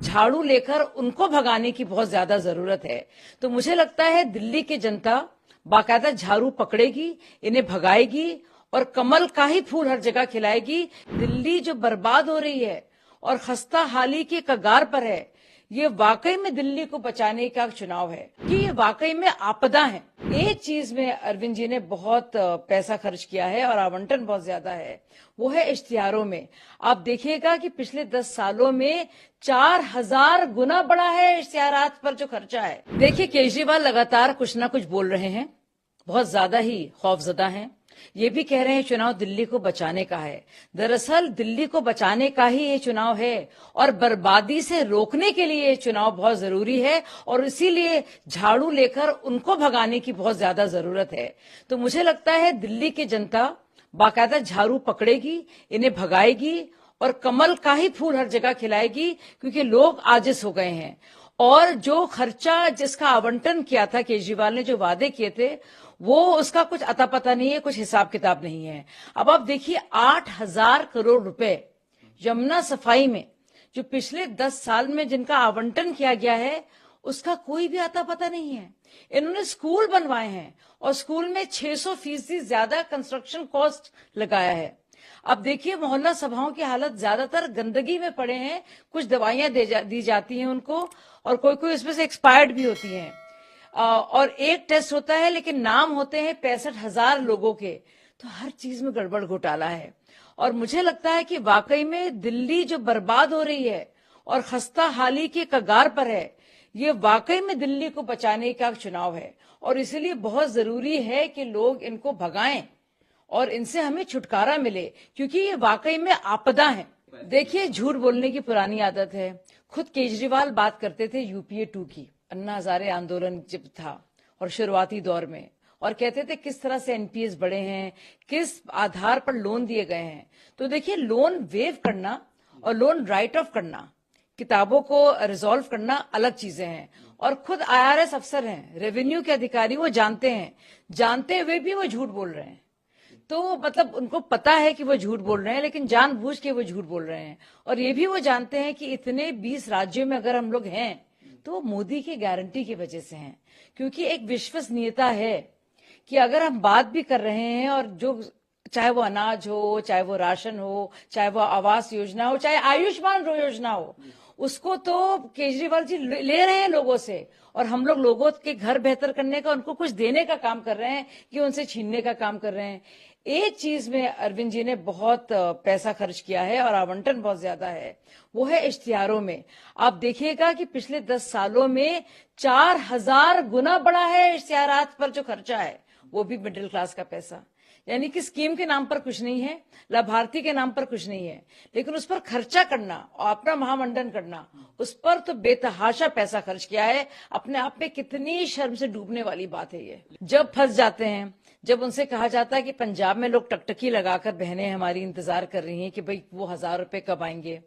झाड़ू लेकर उनको भगाने की बहुत ज्यादा जरूरत है। तो मुझे लगता है दिल्ली की जनता बाकायदा झाड़ू पकड़ेगी, इन्हें भगाएगी और कमल का ही फूल हर जगह खिलाएगी। दिल्ली जो बर्बाद हो रही है और खस्ता हाली के कगार पर है, ये वाकई में दिल्ली को बचाने का चुनाव है कि ये वाकई में आपदा है। एक चीज में अरविंद जी ने बहुत पैसा खर्च किया है और आवंटन बहुत ज्यादा है, वो है इश्तिहारों में। आप देखिएगा कि पिछले 10 सालों में 4000 गुना बढ़ा है इश्तिहारात पर जो खर्चा है। देखिए, केजरीवाल लगातार कुछ ना कुछ बोल रहे हैं, बहुत ज्यादा ही खौफजदा हैं। ये भी कह रहे हैं चुनाव दिल्ली को बचाने का है। दरअसल दिल्ली को बचाने का ही ये चुनाव है और बर्बादी से रोकने के लिए ये चुनाव बहुत जरूरी है और इसीलिए झाड़ू लेकर उनको भगाने की बहुत ज्यादा जरूरत है। तो मुझे लगता है दिल्ली की जनता बाकायदा झाड़ू पकड़ेगी, इन्हें भगाएगी और कमल का ही फूल हर जगह खिलाएगी, क्योंकि लोग आजिज हो गए हैं। और जो खर्चा जिसका आवंटन किया था केजरीवाल ने, जो वादे किए थे, वो उसका कुछ अता पता नहीं है, कुछ हिसाब किताब नहीं है। अब आप देखिए 8000 करोड़ रुपए यमुना सफाई में जो पिछले 10 साल में जिनका आवंटन किया गया है, उसका कोई भी अता पता नहीं है। इन्होंने स्कूल बनवाए हैं और स्कूल में 600% ज्यादा कंस्ट्रक्शन कॉस्ट लगाया है। अब देखिए मोहल्ला सभाओं की हालत ज्यादातर गंदगी में पड़े हैं, कुछ दवाइयां दी जाती हैं उनको और कोई कोई इसमें से एक्सपायर्ड भी होती हैं। और एक टेस्ट होता है लेकिन नाम होते हैं 65,000 लोगों के। तो हर चीज में गड़बड़ घोटाला है और मुझे लगता है कि वाकई में दिल्ली जो बर्बाद हो रही है और खस्ता हाली के कगार पर है, ये वाकई में दिल्ली को बचाने का चुनाव है और इसलिए बहुत जरूरी है कि लोग इनको भगाएं और इनसे हमें छुटकारा मिले, क्योंकि ये वाकई में आपदा है। देखिए, झूठ बोलने की पुरानी आदत है। खुद केजरीवाल बात करते थे यूपीए 2 की, अन्ना हजारे आंदोलन जब था और शुरुआती दौर में, और कहते थे किस तरह से एनपीएस बढ़े हैं, किस आधार पर लोन दिए गए हैं। तो देखिए, लोन वेव करना और लोन राइट ऑफ करना, किताबों को रिजॉल्व करना अलग चीजें हैं। और खुद आईआरएस अफसर हैं, रेवेन्यू के अधिकारी, वो जानते हैं, जानते हुए भी वो झूठ बोल रहे हैं। तो मतलब उनको पता है कि वो झूठ बोल रहे हैं, लेकिन जानबूझ के वो झूठ बोल रहे हैं। और ये भी वो जानते हैं कि इतने 20 राज्यों में अगर हम लोग हैं तो मोदी की गारंटी की वजह से हैं, क्योंकि एक विश्वसनीयता है कि अगर हम बात भी कर रहे हैं और जो, चाहे वो अनाज हो, चाहे वो राशन हो, चाहे वो आवास योजना हो, चाहे आयुष्मान योजना हो, उसको तो केजरीवाल जी ले रहे हैं लोगों से। और हम लोग लोगों के घर बेहतर करने का, उनको कुछ देने का काम कर रहे हैं कि उनसे छीनने का काम कर रहे हैं। एक चीज में अरविंद जी ने बहुत पैसा खर्च किया है और आवंटन बहुत ज्यादा है, वो है इश्तिहारों में। आप देखिएगा कि पिछले 10 सालों में 4000 गुना बढ़ा है इश्तिहारात पर जो खर्चा है, वो भी मिडिल क्लास का पैसा। यानी कि स्कीम के नाम पर कुछ नहीं है, लाभार्थी के नाम पर कुछ नहीं है, लेकिन उस पर खर्चा करना और अपना महामंडन करना, उस पर तो बेतहाशा पैसा खर्च किया है। अपने आप में कितनी शर्म से डूबने वाली बात है ये। जब फंस जाते हैं, जब उनसे कहा जाता है कि पंजाब में लोग टकटकी लगाकर बहनें हमारी इंतजार कर रही हैं कि भाई वो 1000 रुपए कब आएंगे।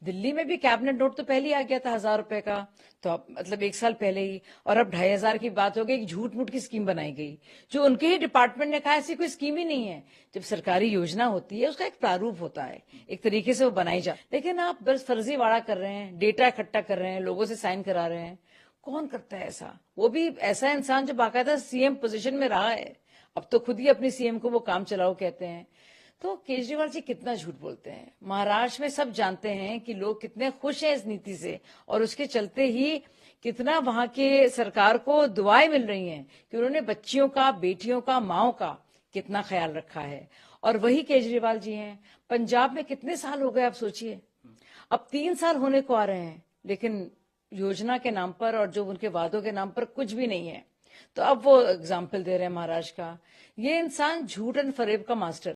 दिल्ली में भी कैबिनेट नोट तो पहले ही आ गया था 1000 रुपए का, तो अब मतलब 1 साल पहले ही। और अब 2500 की बात हो गई, झूठ मूठ की स्कीम बनाई गई, जो उनके ही डिपार्टमेंट ने कहा ऐसी कोई स्कीम ही नहीं है। जब सरकारी योजना होती है उसका एक प्रारूप होता है, एक तरीके से वो बनाई जा, लेकिन आप बस फर्जीवाड़ा कर रहे हैं, डेटा इकट्ठा कर रहे हैं, लोगों से साइन करा रहे हैं। कौन करता है ऐसा? वो भी ऐसा इंसान जो बाकायदा सीएम पोजीशन में रहा है, अब तो खुद ही अपनी सीएम को वो काम चलाओ कहते हैं। तो केजरीवाल जी कितना झूठ बोलते हैं। महाराष्ट्र में सब जानते हैं कि लोग कितने खुश हैं इस नीति से, और उसके चलते ही कितना वहां के सरकार को दुआएं मिल रही हैं कि उन्होंने बच्चियों का, बेटियों का, माओ का कितना ख्याल रखा है। और वही केजरीवाल जी हैं। पंजाब में कितने साल हो गए आप सोचिए, अब 3 साल होने को आ रहे हैं, लेकिन योजना के नाम पर और जो उनके वादों के नाम पर कुछ भी नहीं है। तो अब वो एग्जाम्पल दे रहे हैं महाराष्ट्र का। ये इंसान झूठ एंड फरेब का मास्टर